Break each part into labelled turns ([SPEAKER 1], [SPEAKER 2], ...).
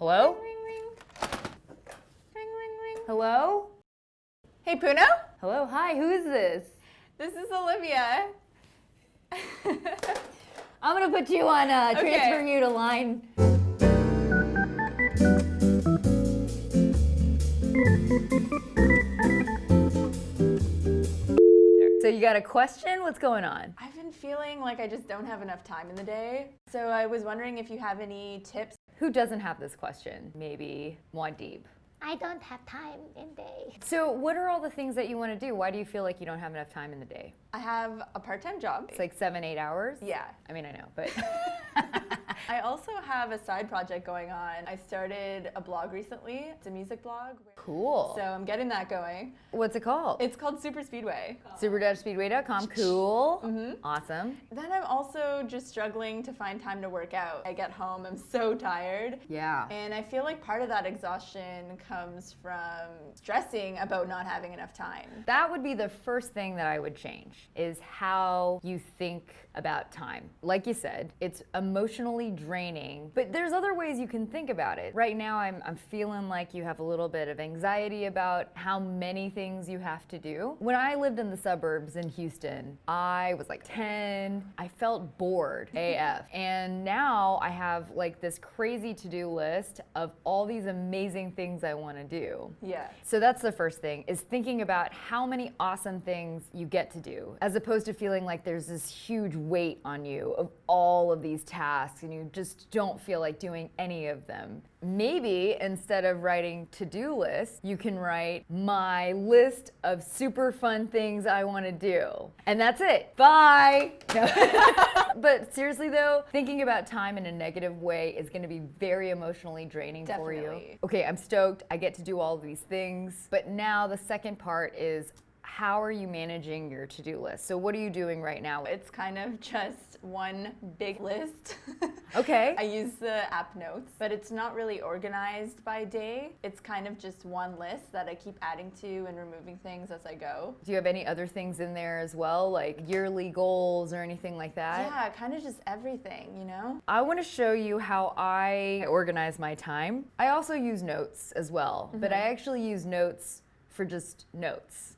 [SPEAKER 1] Hello?
[SPEAKER 2] Ring, ring, ring. Ring, ring, ring.
[SPEAKER 1] Hello?
[SPEAKER 2] Hey, Puno?
[SPEAKER 1] Hello, hi, who is this?
[SPEAKER 2] This is Olivia.
[SPEAKER 1] I'm gonna put you on, transfer you to line. So you got a question? What's going on?
[SPEAKER 2] I've been feeling like I just don't have enough time in the day. So I was wondering if you have any tips.
[SPEAKER 1] Who doesn't have this question? Maybe Muad'Dib.
[SPEAKER 3] I don't have time in day.
[SPEAKER 1] So what are all the things that you want to do? Why do you feel like you don't have enough time in the day?
[SPEAKER 2] I have a part-time job.
[SPEAKER 1] It's like 7-8 hours?
[SPEAKER 2] Yeah.
[SPEAKER 1] I mean, I know, but...
[SPEAKER 2] I also have a side project going on. I started a blog recently. It's a music blog.
[SPEAKER 1] Cool.
[SPEAKER 2] So I'm getting that going.
[SPEAKER 1] What's it called?
[SPEAKER 2] It's called Super Speedway.
[SPEAKER 1] Super-speedway.com. Cool.
[SPEAKER 2] Mm-hmm.
[SPEAKER 1] Awesome.
[SPEAKER 2] Then I'm also just struggling to find time to work out. I get home, I'm so tired.
[SPEAKER 1] Yeah.
[SPEAKER 2] And I feel like part of that exhaustion comes from stressing about not having enough time.
[SPEAKER 1] That would be the first thing that I would change, is how you think about time. Like you said, it's emotionally draining, but there's other ways you can think about it. Right now, I'm feeling like you have a little bit of anxiety about how many things you have to do. When I lived in the suburbs in Houston, I was like 10. I felt bored AF. And now I have like this crazy to-do list of all these amazing things I want to do.
[SPEAKER 2] Yeah.
[SPEAKER 1] So that's the first thing, is thinking about how many awesome things you get to do, as opposed to feeling like there's this huge weight on you of all of these tasks and you just don't feel like doing any of them. Maybe instead of writing to-do lists, you can write my list of super fun things I want to do. And that's it. Bye. No. But seriously though, thinking about time in a negative way is going to be very emotionally draining for you.
[SPEAKER 2] Definitely.
[SPEAKER 1] Okay, I'm stoked. I get to do all of these things. But now the second part is, how are you managing your to-do list? So what are you doing right now?
[SPEAKER 2] It's kind of just one big list.
[SPEAKER 1] Okay.
[SPEAKER 2] I use the app Notes, but it's not really organized by day. It's kind of just one list that I keep adding to and removing things as I go.
[SPEAKER 1] Do you have any other things in there as well, like yearly goals or anything like that?
[SPEAKER 2] Yeah, kind of just everything, you know?
[SPEAKER 1] I want to show you how I organize my time. I also use Notes as well, but I actually use Notes for just notes.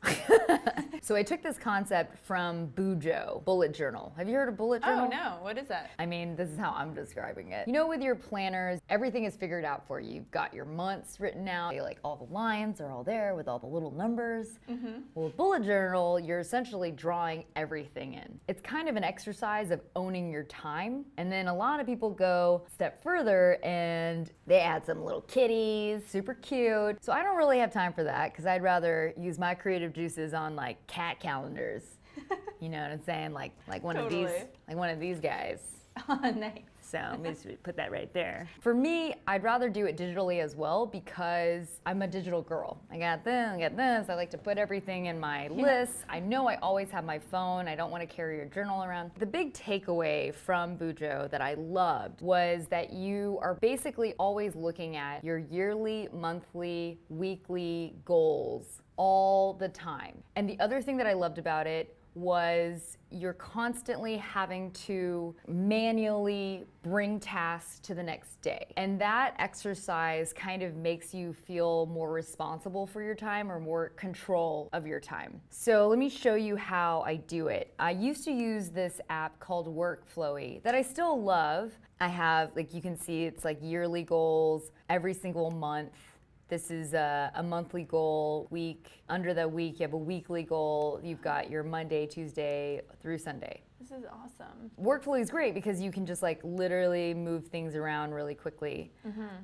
[SPEAKER 1] So I took this concept from Bujo, bullet journal. Have you heard of bullet journal?
[SPEAKER 2] Oh no, what is that?
[SPEAKER 1] I mean, this is how I'm describing it. You know, with your planners, everything is figured out for you. You've got your months written out, like all the lines are all there with all the little numbers. Well, with bullet journal, you're essentially drawing everything in. It's kind of an exercise of owning your time. And then a lot of people go a step further and they add some little kitties, super cute. So I don't really have time for that, because I'd rather use my creative juices on like cat calendars. You know what I'm saying? Like one
[SPEAKER 2] Totally.
[SPEAKER 1] of these guys.
[SPEAKER 2] Oh, nice.
[SPEAKER 1] So let me just put that right there. For me, I'd rather do it digitally as well, because I'm a digital girl. I got this. I like to put everything in my lists. I know I always have my phone. I don't want to carry your journal around. The big takeaway from Bujo that I loved was that you are basically always looking at your yearly, monthly, weekly goals all the time. And the other thing that I loved about it was you're constantly having to manually bring tasks to the next day. And that exercise kind of makes you feel more responsible for your time, or more control of your time. So let me show you how I do it. I used to use this app called Workflowy that I still love. I have, like you can see, it's like yearly goals every single month. This is a monthly goal week. Under the week, you have a weekly goal. You've got your Monday, Tuesday through Sunday.
[SPEAKER 2] This is awesome.
[SPEAKER 1] Workflowy is great because you can just like literally move things around really quickly.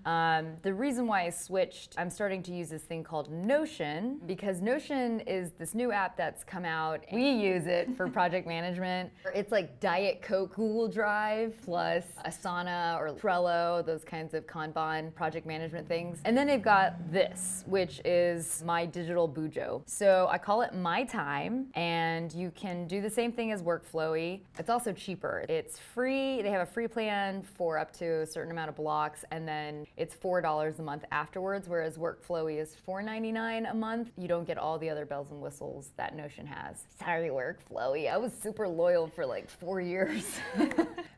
[SPEAKER 1] The reason why I switched, I'm starting to use this thing called Notion, because Notion is this new app that's come out. We use it for project management. It's like Diet Coke Google Drive plus Asana or Trello, those kinds of Kanban project management things. And then they've got this, which is my Digital Bujo. So I call it My Time, and you can do the same thing as Workflowy. free. It's also cheaper. It's free. They have a free plan for up to a certain amount of blocks, and then it's $4 a month afterwards, whereas Workflowy is $4.99 a month. You don't get all the other bells and whistles that Notion has. Sorry, Workflowy. I was super loyal for like 4 years.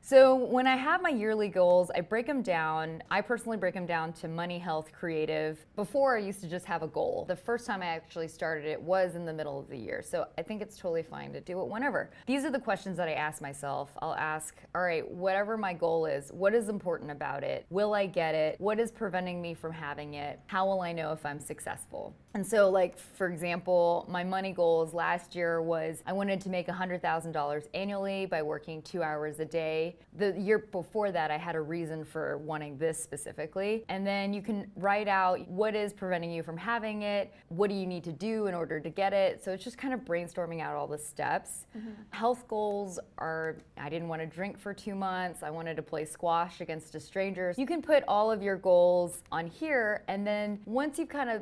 [SPEAKER 1] So when I have my yearly goals, I break them down. I personally break them down to money, health, creative. Before, I used to just have a goal. The first time I actually started it was in the middle of the year. So I think it's totally fine to do it whenever. These are the questions that I ask myself. I'll ask, all right, whatever my goal is, what is important about it? Will I get it? What is preventing me from having it? How will I know if I'm successful? And so, like, for example, my money goals last year was I wanted to make $100,000 annually by working 2 hours a day. The year before that, I had a reason for wanting this specifically. And then you can write out what is preventing you from having it, what do you need to do in order to get it. So it's just kind of brainstorming out all the steps. Health goals are, I didn't want to drink for 2 months. I wanted to play squash against a stranger. You can put all of your goals on here, and then once you've kind of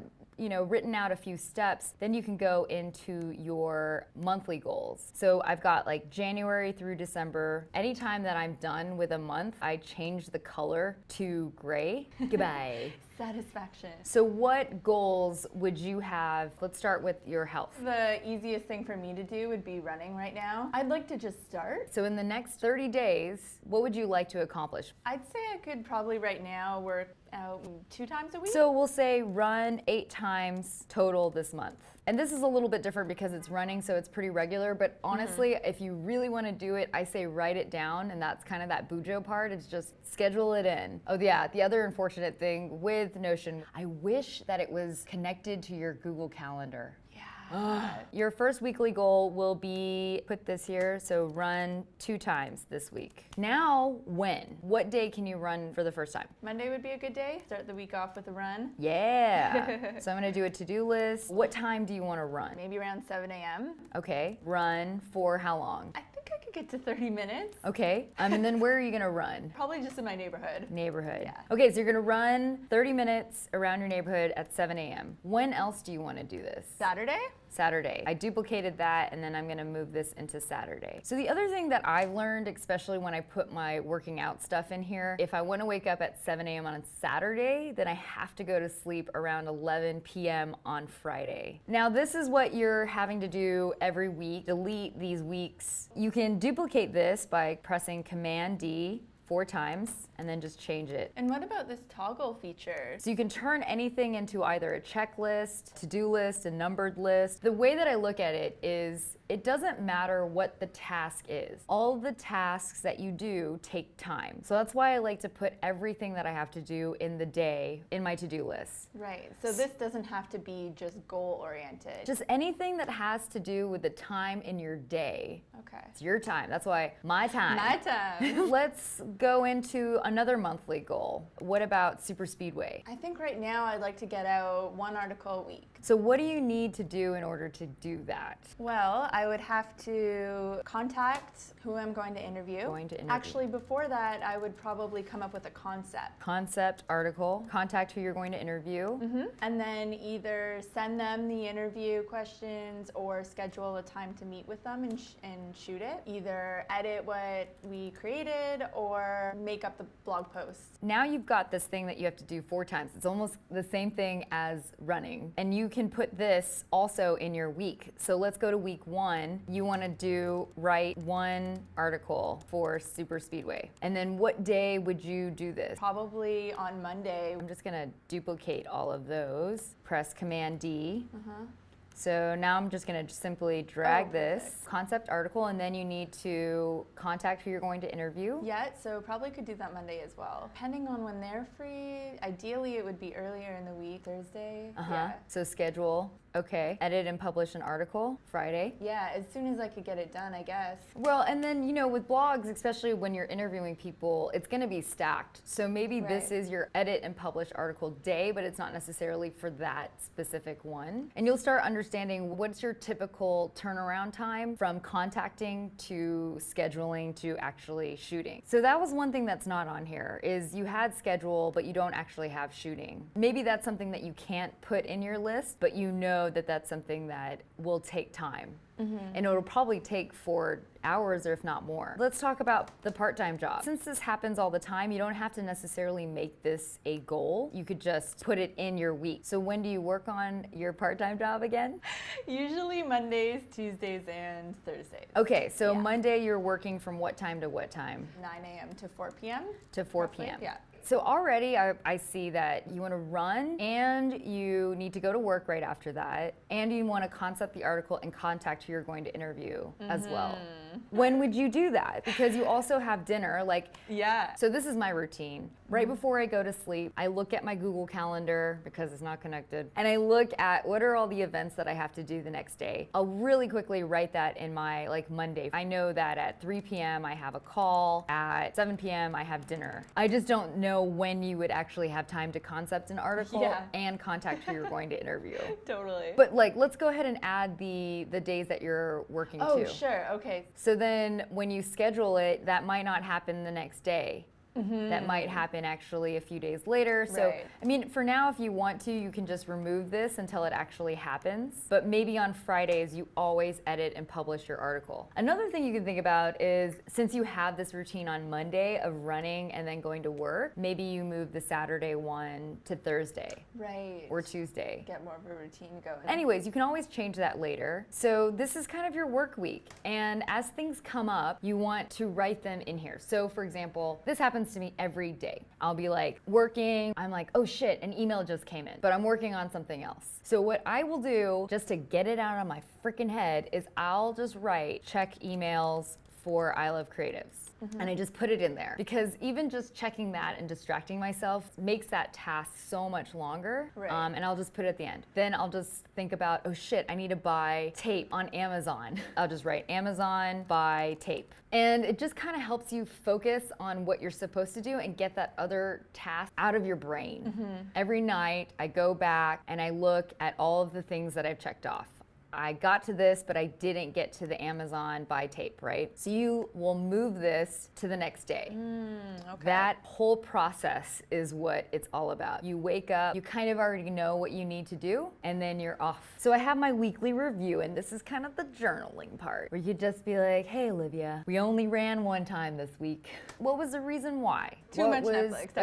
[SPEAKER 1] written out a few steps, then you can go into your monthly goals. So I've got like January through December. Anytime that I'm done with a month, I change the color to gray. Goodbye.
[SPEAKER 2] Satisfaction.
[SPEAKER 1] So what goals would you have? Let's start with your health.
[SPEAKER 2] The easiest thing for me to do would be running right now. I'd like to just start.
[SPEAKER 1] So in the next 30 days, what would you like to accomplish?
[SPEAKER 2] I'd say I could probably right now work out 2 times a week.
[SPEAKER 1] So we'll say run 8 times total this month. And this is a little bit different because it's running, so it's pretty regular. But honestly, if you really want to do it, I say write it down, and that's kind of that Bujo part. It's just schedule it in. Oh yeah, the other unfortunate thing with Notion, I wish that it was connected to your Google Calendar. Your first weekly goal will be, put this here, so run 2 times this week. Now, when? What day can you run for the first time?
[SPEAKER 2] Monday would be a good day. Start the week off with a run.
[SPEAKER 1] Yeah. So I'm gonna do a to-do list. What time do you wanna run?
[SPEAKER 2] Maybe around 7 a.m.
[SPEAKER 1] Okay, run for how long?
[SPEAKER 2] I think I could get to 30 minutes.
[SPEAKER 1] Okay, and then where are you gonna run?
[SPEAKER 2] Probably just in my neighborhood.
[SPEAKER 1] Neighborhood.
[SPEAKER 2] Yeah.
[SPEAKER 1] Okay, so you're gonna run 30 minutes around your neighborhood at 7 a.m. When else do you wanna do this?
[SPEAKER 2] Saturday?
[SPEAKER 1] Saturday. I duplicated that, and then I'm gonna move this into Saturday. So the other thing that I've learned, especially when I put my working out stuff in here, if I wanna wake up at 7 a.m. on a Saturday, then I have to go to sleep around 11 p.m. on Friday. Now this is what you're having to do every week. Delete these weeks. You can duplicate this by pressing Command D 4 times and then just change it.
[SPEAKER 2] And what about this toggle feature?
[SPEAKER 1] So you can turn anything into either a checklist, to-do list, a numbered list. The way that I look at it is it doesn't matter what the task is. All the tasks that you do take time. So that's why I like to put everything that I have to do in the day in my to-do list.
[SPEAKER 2] Right, so this doesn't have to be just goal-oriented.
[SPEAKER 1] Just anything that has to do with the time in your day.
[SPEAKER 2] Okay.
[SPEAKER 1] It's your time. That's why my time.
[SPEAKER 2] My time.
[SPEAKER 1] Let's go into another monthly goal. What about Super Speedway?
[SPEAKER 2] I think right now I'd like to get out 1 article a week.
[SPEAKER 1] So what do you need to do in order to do that?
[SPEAKER 2] Well, I would have to contact who I'm going to interview. Actually, before that, I would probably come up with a concept.
[SPEAKER 1] Concept, article, contact who you're going to interview.
[SPEAKER 2] And then either send them the interview questions or schedule a time to meet with them and shoot it. Either edit what we created or make up the blog post.
[SPEAKER 1] Now you've got this thing that you have to do 4 times. It's almost the same thing as running. And you can put this also in your week. So let's go to week 1. You want to write 1 article for Super Speedway. And then what day would you do this?
[SPEAKER 2] Probably on Monday.
[SPEAKER 1] I'm just gonna duplicate all of those. Press Command D. So now I'm just gonna simply drag this concept article, and then you need to contact who you're going to interview.
[SPEAKER 2] Yeah, so probably could do that Monday as well. Depending on when they're free, ideally it would be earlier in the week, Thursday. Yeah.
[SPEAKER 1] So schedule. Okay. Edit and publish an article Friday.
[SPEAKER 2] Yeah, as soon as I could get it done, I guess.
[SPEAKER 1] Well, and then, with blogs, especially when you're interviewing people, it's going to be stacked. So maybe this is your edit and publish article day, but it's not necessarily for that specific one. And you'll start understanding what's your typical turnaround time from contacting to scheduling to actually shooting. So that was one thing that's not on here, is you had schedule, but you don't actually have shooting. Maybe that's something that you can't put in your list, but know that that's something that will take time. And it'll probably take 4 hours or if not more. Let's talk about the part-time job. Since this happens all the time, you don't have to necessarily make this a goal. You could just put it in your week. So when do you work on your part-time job again?
[SPEAKER 2] Usually Mondays, Tuesdays, and Thursdays.
[SPEAKER 1] Okay, so
[SPEAKER 2] Yeah.
[SPEAKER 1] Monday you're working from what time to what time?
[SPEAKER 2] 9 a.m. to 4 p.m.
[SPEAKER 1] To 4
[SPEAKER 2] roughly,
[SPEAKER 1] p.m.
[SPEAKER 2] Yeah.
[SPEAKER 1] So already I see that you want to run and you need to go to work right after that, and you want to concept the article and contact who you're going to interview as well. When would you do that? Because you also have dinner, like,
[SPEAKER 2] Yeah.
[SPEAKER 1] so this is my routine. Right before I go to sleep, I look at my Google Calendar because it's not connected, and I look at what are all the events that I have to do the next day. I'll really quickly write that in my like Monday. I know that at 3 p.m. I have a call, at 7 p.m. I have dinner. I just don't know when you would actually have time to concept an article
[SPEAKER 2] Yeah.
[SPEAKER 1] and contact who you're going to interview.
[SPEAKER 2] Totally.
[SPEAKER 1] But like, let's go ahead and add the days that you're working
[SPEAKER 2] oh,
[SPEAKER 1] too.
[SPEAKER 2] sure. Okay.
[SPEAKER 1] So then when you schedule it, that might not happen the next day. That might happen actually a few days later. So,
[SPEAKER 2] Right.
[SPEAKER 1] I mean, for now, if you want to, you can just remove this until it actually happens. But maybe on Fridays, you always edit and publish your article. Another thing you can think about is since you have this routine on Monday of running and then going to work, maybe you move the Saturday one to Thursday
[SPEAKER 2] Right.
[SPEAKER 1] or Tuesday.
[SPEAKER 2] Get more of a routine going.
[SPEAKER 1] Anyways, you can always change that later. So this is kind of your work week. And as things come up, you want to write them in here. So for example, this happens to me every day. I'll be like working, I'm like, oh shit, an email just came in, but I'm working on something else. So what I will do just to get it out of my freaking head is I'll just write check emails for I Love Creatives. And I just put it in there because even just checking that and distracting myself makes that task so much longer.
[SPEAKER 2] Right.
[SPEAKER 1] And I'll just put it at the end. Then I'll just think about, oh shit, I need to buy tape on Amazon. I'll just write Amazon buy tape. And it just kind of helps you focus on what you're supposed to do and get that other task out of your brain. Every night I go back and I look at all of the things that I've checked off. I got to this, but I didn't get to the Amazon buy tape, right? So you will move this to the next day.
[SPEAKER 2] Okay.
[SPEAKER 1] That whole process is what it's all about. You wake up, you kind of already know what you need to do, and then you're off. So I have my weekly review, and this is kind of the journaling part, where you just be like, hey, Olivia, we only ran one time this week. What was the reason why?
[SPEAKER 2] Too much Netflix.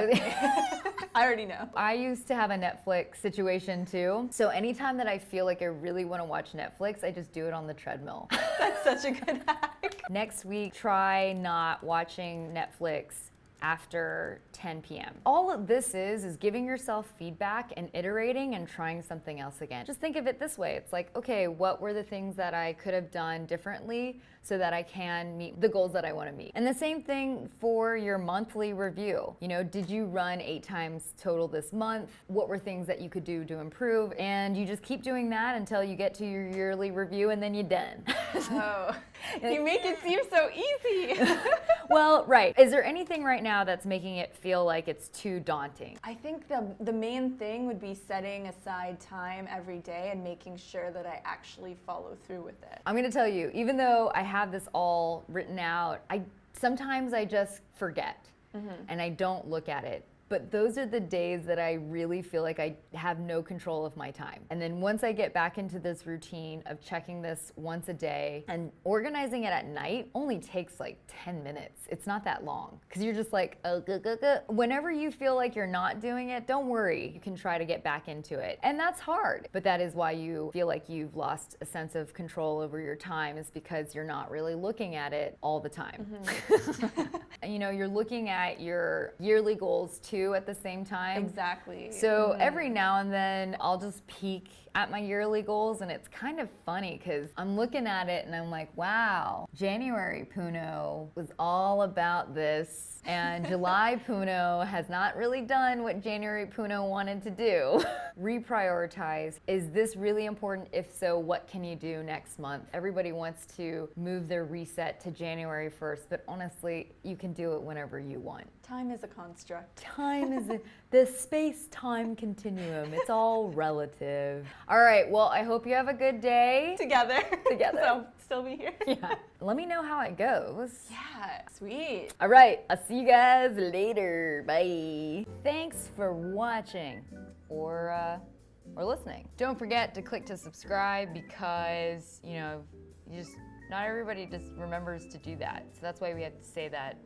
[SPEAKER 2] I already know.
[SPEAKER 1] I used to have a Netflix situation too. So anytime that I feel like I really want to watch Netflix, I just do it on the treadmill.
[SPEAKER 2] That's such a good hack.
[SPEAKER 1] Next week, try not watching Netflix after 10 p.m. All of this is giving yourself feedback and iterating and trying something else again. Just think of it this way. It's like, okay, what were the things that I could have done differently so that I can meet the goals that I want to meet? And the same thing for your monthly review. You know, did you run 8 times total this month? What were things that you could do to improve? And you just keep doing that until you get to your yearly review and then you're done.
[SPEAKER 2] Oh, you make it seem so easy.
[SPEAKER 1] Well, right. Is there anything right now that's making it feel like it's too daunting?
[SPEAKER 2] I think the main thing would be setting aside time every day and making sure that I actually follow through with it.
[SPEAKER 1] I'm gonna tell you, even though I have this all written out, sometimes I just forget and I don't look at it. But those are the days that I really feel like I have no control of my time. And then once I get back into this routine of checking this once a day and organizing it at night only takes like 10 minutes. It's not that long because you're just like, whenever you feel like you're not doing it, don't worry. You can try to get back into it. And that's hard. But that is why you feel like you've lost a sense of control over your time, is because you're not really looking at it all the time. And you know, you're looking at your yearly goals too at the same time.
[SPEAKER 2] Exactly.
[SPEAKER 1] So every now and then I'll just peek at my yearly goals, and it's kind of funny because I'm looking at it and I'm like, wow, January Puno was all about this, and July Puno has not really done what January Puno wanted to do. Reprioritize. Is this really important? If so, what can you do next month? Everybody wants to move their reset to January 1st, but honestly, you can do it whenever you want.
[SPEAKER 2] Time is a construct.
[SPEAKER 1] Time is the space-time continuum. It's all relative. All right, well, I hope you have a good day.
[SPEAKER 2] Together.
[SPEAKER 1] Together.
[SPEAKER 2] So still be here.
[SPEAKER 1] Yeah. Let me know how it goes.
[SPEAKER 2] Yeah, sweet.
[SPEAKER 1] All right, I'll see you guys later. Bye. Thanks for watching or or listening. Don't forget to click to subscribe because, you know, not everybody just remembers to do that. So that's why we have to say that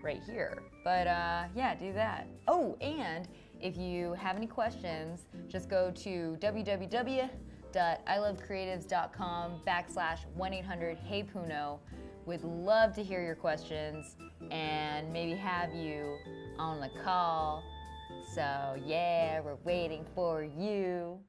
[SPEAKER 1] right here. But yeah, do that. Oh, and if you have any questions, just go to www.ilovecreatives.com/1-800-HEY-PUNO. We'd love to hear your questions and maybe have you on the call. So yeah, we're waiting for you.